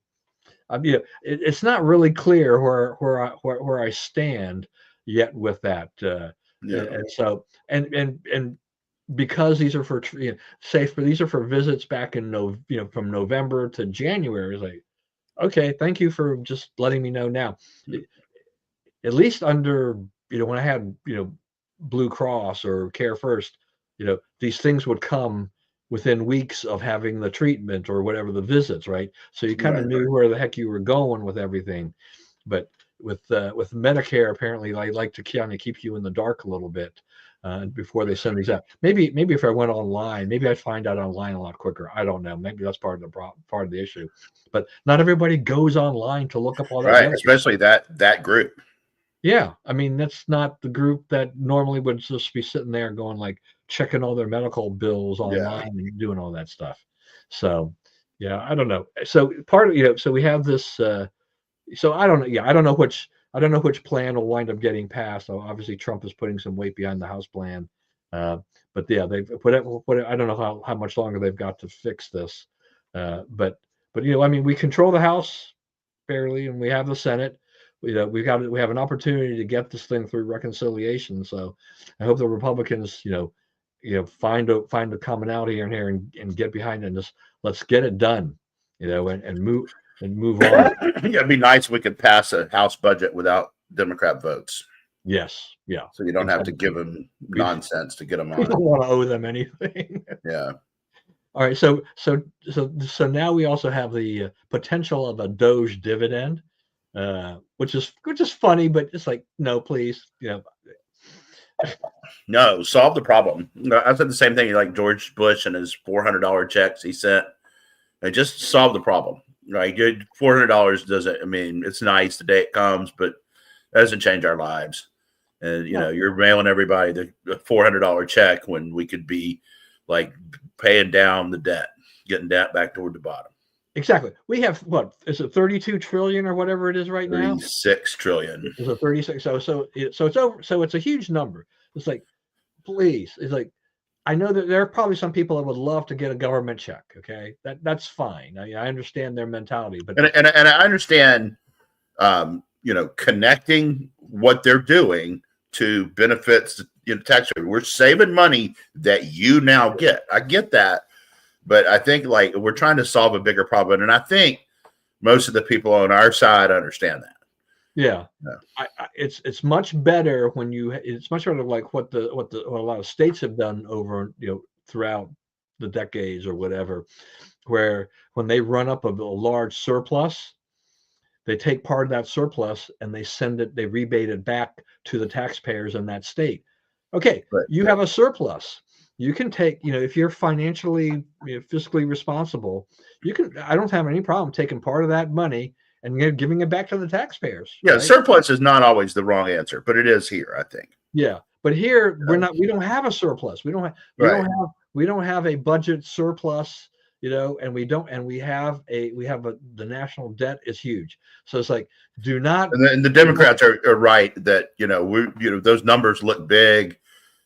It's not really clear where I stand yet with that. Yeah. And so, and because these are for, these are for visits back in from November to January. It's like, okay, thank you for just letting me know now. At least under, when I had, Blue Cross or Care First, these things would come within weeks of having the treatment or whatever the visits, right? So you kind of knew where the heck you were going with everything. But with Medicare, apparently, they like to kind of keep you in the dark a little bit before they send these out. Maybe if I went online, maybe I'd find out online a lot quicker. I don't know. Maybe that's part of the issue. But not everybody goes online to look up all that. Right, especially that group. Yeah, I mean, that's not the group that normally would just be sitting there going like checking all their medical bills online and doing all that stuff. So, yeah, I don't know. So part of, so we have this. So I don't know. Yeah, I don't know which plan will wind up getting passed. So obviously, Trump is putting some weight behind the House plan. But yeah, they've put it. I don't know how much longer they've got to fix this. But I mean, we control the House fairly, and we have the Senate. We have an opportunity to get this thing through reconciliation. So I hope the Republicans, find a commonality in here and get behind it and just let's get it done, and move on. Yeah, it'd be nice if we could pass a House budget without Democrat votes. Yes, yeah. So you don't have to give them nonsense to get them on. We don't want to owe them anything. Yeah. All right. So now we also have the potential of a DOGE dividend. Which is funny, but it's like, no, please, No, solve the problem. I said the same thing like George Bush and his $400 checks he sent. And just solve the problem, right? $400 doesn't. I mean, it's nice the day it comes, but it doesn't change our lives. And you're mailing everybody the $400 check when we could be like paying down the debt, getting debt back toward the bottom. Exactly. We have what is it, 32 trillion or whatever it is right now? 36 trillion. Is it 36? So it's over. So it's a huge number. It's like, please. It's like, I know that there are probably some people that would love to get a government check. Okay, that's fine. I understand their mentality, but and I understand, connecting what they're doing to benefits. Tax. We're saving money that you now get. I get that. But I think like we're trying to solve a bigger problem, and I think most of the people on our side understand that. Yeah, it's much better when it's much better like what a lot of states have done over throughout the decades or whatever, where when they run up a large surplus, they take part of that surplus and they rebate it back to the taxpayers in that state. Okay, right. You have a surplus. You can take, if you're financially, fiscally responsible, I don't have any problem taking part of that money and giving it back to the taxpayers. Yeah, right? Surplus is not always the wrong answer, but it is here, I think. Yeah, but here we don't have a surplus. We don't have a budget surplus, and the national debt is huge. So it's like, do not. And the Democrats are right that those numbers look big,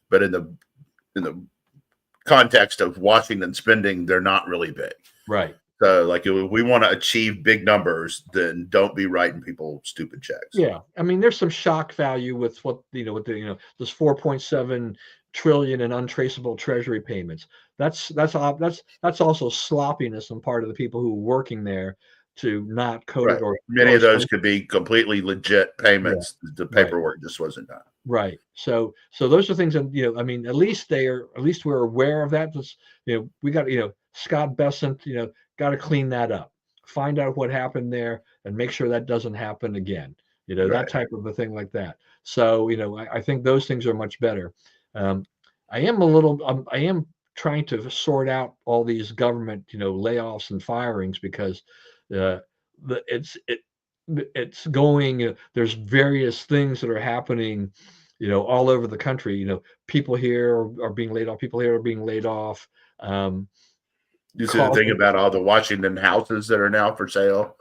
but in the context of Washington spending, they're not really big. Right. So like if we want to achieve big numbers, then don't be writing people stupid checks. Yeah. I mean, there's some shock value with what, this 4.7 trillion in untraceable treasury payments. That's also sloppiness on part of the people who are working there to not code it or many of those could be completely legit payments. Yeah. The paperwork just wasn't done. Right. So those are things that, I mean, at least we're aware of that. We got, Scott Bessent, got to clean that up, find out what happened there and make sure that doesn't happen again, that type of a thing like that. So, I think those things are much better. I am trying to sort out all these government, layoffs and firings because it's going, there's various things that are happening, all over the country. People here are being laid off. People here are being laid off. You see the thing about all the Washington houses that are now for sale.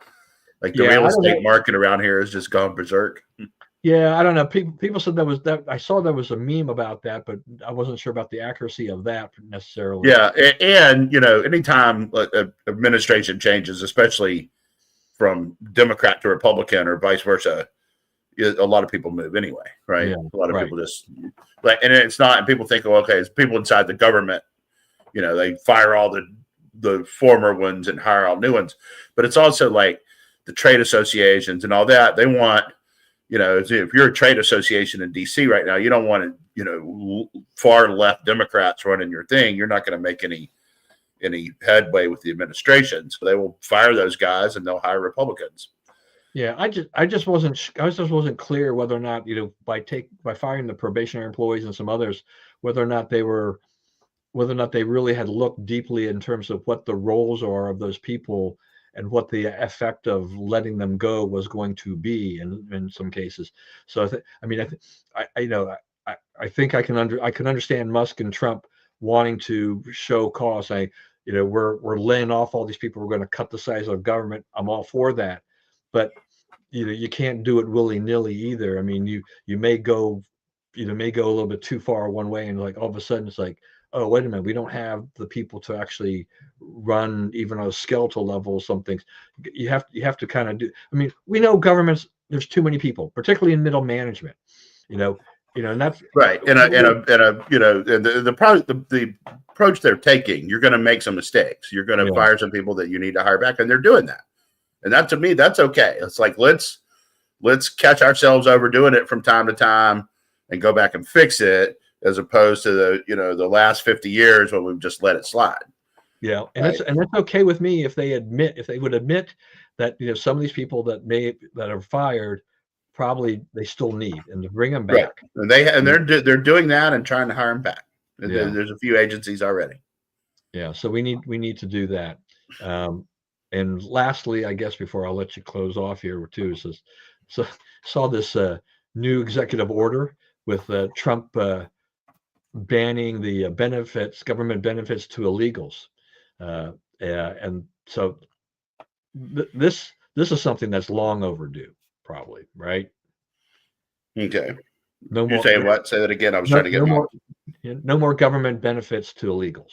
Like the Yeah, real I don't estate know. market around here has just gone berserk. Yeah, I don't know. People said that. I saw there was a meme about that, but I wasn't sure about the accuracy of that necessarily. Yeah, and you know, anytime administration changes, especially from Democrat to Republican or vice versa, a lot of people move anyway, right? Yeah, A lot of right. people just like, and it's not. And people think, oh, okay, it's people inside the government. You know, they fire all the former ones and hire all new ones, but it's also like the trade associations and all that. They want, you know, if you're a trade association in DC right now, you don't want, you know, far left Democrats running your thing. You're not going to make any headway with the administration. So they will fire those guys and they'll hire Republicans. Yeah, I just wasn't clear whether or not, you know, by firing the probationary employees and some others, whether or not they really had looked deeply in terms of what the roles are of those people and what the effect of letting them go was going to be in some cases. So I think I can understand Musk and Trump wanting to show cost. We're laying off all these people. We're going to cut the size of government. I'm all for that, but you know, you can't do it willy-nilly either. I mean, you may go a little bit too far one way, and like all of a sudden it's like, oh, wait a minute, we don't have the people to actually run even on a skeletal level some things. You have to kind of do. I mean, we know governments, there's too many people, particularly in middle management. You know, and that's right. And you know, and the approach they're taking, you're going to make some mistakes. You're going to fire some people that you need to hire back, and they're doing that. And that, to me, that's okay. It's like, let's catch ourselves overdoing it from time to time and go back and fix it, as opposed to the last 50 years when we've just let it slide. Yeah, and right. That's okay with me if they would admit that, you know, some of these people that are fired, probably they still need, and to bring them back. Right. And they're doing that and trying to hire them back. Yeah. There's a few agencies already. Yeah, so we need to do that. And lastly, I guess before I'll let you close off here too, so saw this new executive order with Trump banning the government benefits to illegals, and so this is something that's long overdue, probably, right? Okay. No more. Say what? Say that again. I was trying to get no more government benefits to illegals.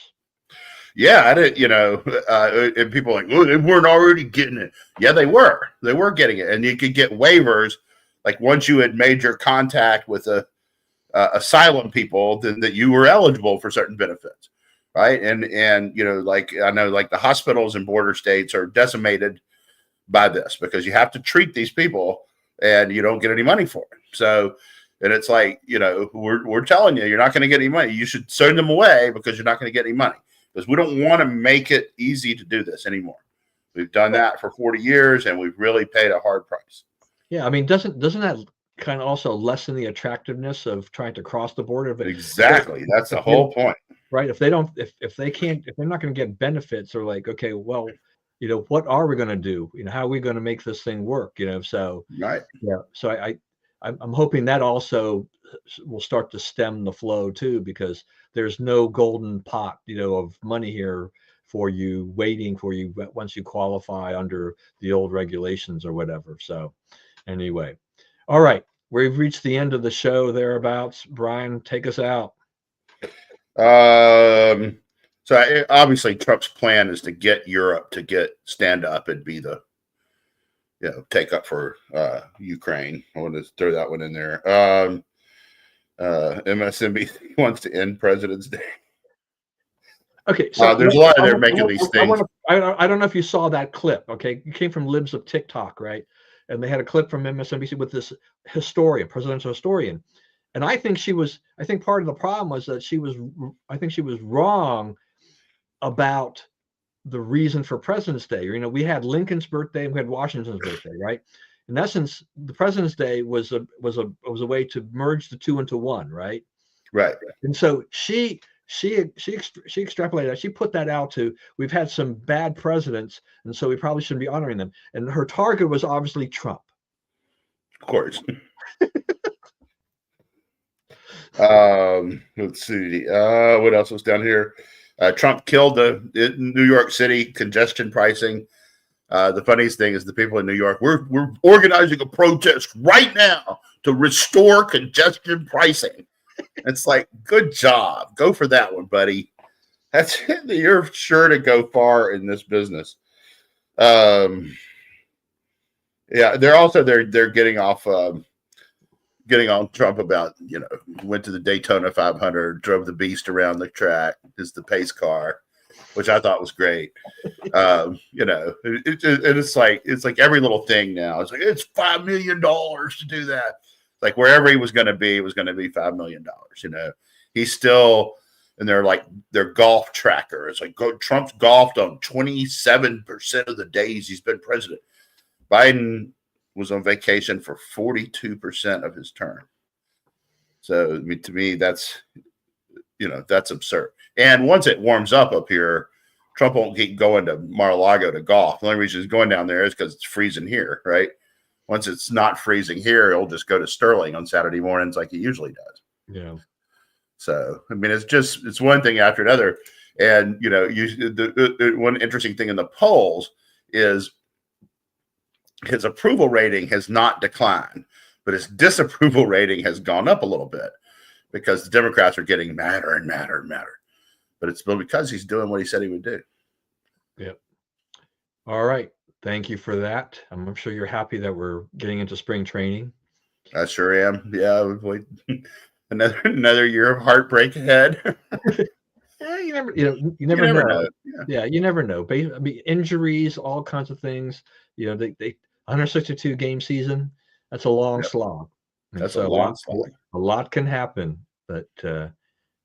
Yeah, I didn't, and people are like, oh, they weren't already getting it. Yeah, they were. They were getting it. And you could get waivers, like once you had made your contact with asylum people, then that you were eligible for certain benefits, right? And like I know, like the hospitals in border states are decimated by this because you have to treat these people and you don't get any money for it. So, and it's like, we're telling you, you're not going to get any money. You should send them away because you're not going to get any money. Because we don't want to make it easy to do this anymore. We've done that for 40 years, and we've really paid a hard price. Yeah, I mean, doesn't that kind of also lessen the attractiveness of trying to cross the border? But exactly, that's the whole point, right? If they're not going to get benefits, or like, okay, well, what are we going to do? How are we going to make this thing work? So right, yeah. So I'm hoping that also will start to stem the flow too, because there's no golden pot, of money here for you, waiting for you once you qualify under the old regulations or whatever. So anyway, all right, we've reached the end of the show thereabouts. Brian, take us out. So obviously Trump's plan is to get Europe to stand up and be the take up for Ukraine. I want to throw that one in there. MSNBC wants to end President's Day. Okay, so there's a lot of they're making these things. I don't know if you saw that clip. Okay, it came from Libs of TikTok, right? And they had a clip from MSNBC with this presidential historian, and I think part of the problem was that she was wrong about the reason for President's Day. We had Lincoln's birthday and we had Washington's birthday, right? In essence, the President's Day was a way to merge the two into one, right? Right. And so she extrapolated that. She put that out to, we've had some bad presidents, and so we probably shouldn't be honoring them. And her target was obviously Trump. Of course. Let's see. What else was down here? Trump killed the New York City congestion pricing. The funniest thing is the people in New York, we're organizing a protest right now to restore congestion pricing. It's like, good job. Go for that one, buddy. You're sure to go far in this business. Yeah, they're getting off getting on Trump about, went to the Daytona 500, drove the beast around the track, is the pace car, which I thought was great. It's like every little thing now. It's like, it's $5 million to do that. Like wherever he was going to be, it was going to be $5 million. He's still, and they're like their golf tracker. It's like Trump's golfed on 27% of the days he's been president. Biden was on vacation for 42% of his term. So to me, that's absurd. And once it warms up here, Trump won't keep going to Mar-a-Lago to golf. The only reason he's going down there is because it's freezing here, right? Once it's not freezing here, he'll just go to Sterling on Saturday mornings like he usually does. Yeah. So, I mean, it's one thing after another. And, one interesting thing in the polls is his approval rating has not declined, but his disapproval rating has gone up a little bit because the Democrats are getting madder and madder and madder. But it's because he's doing what he said he would do. Yep. All right. Thank you for that. I'm sure you're happy that we're getting into spring training. I sure am. Yeah. Another year of heartbreak ahead. Yeah, you never know. Yeah, you never know. I mean, injuries, all kinds of things. They 162 game season. That's a long slog. That's a long slog. A lot can happen, but the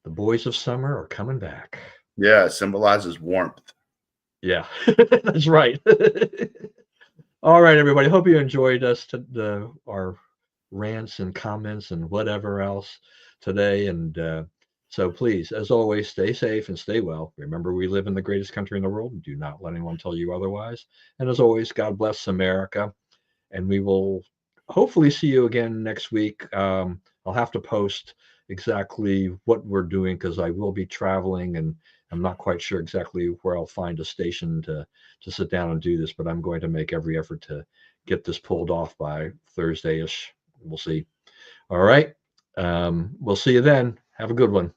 boys of summer are coming back. Yeah, it symbolizes warmth. Yeah, that's right. All right, everybody. Hope you enjoyed our rants and comments and whatever else today. And so please, as always, stay safe and stay well. Remember, we live in the greatest country in the world, and do not let anyone tell you otherwise. And as always, God bless America. And we will hopefully see you again next week. I'll have to post exactly what we're doing because I will be traveling, and I'm not quite sure exactly where I'll find a station to sit down and do this, but I'm going to make every effort to get this pulled off by Thursday-ish. We'll see. All right. We'll see you then. Have a good one.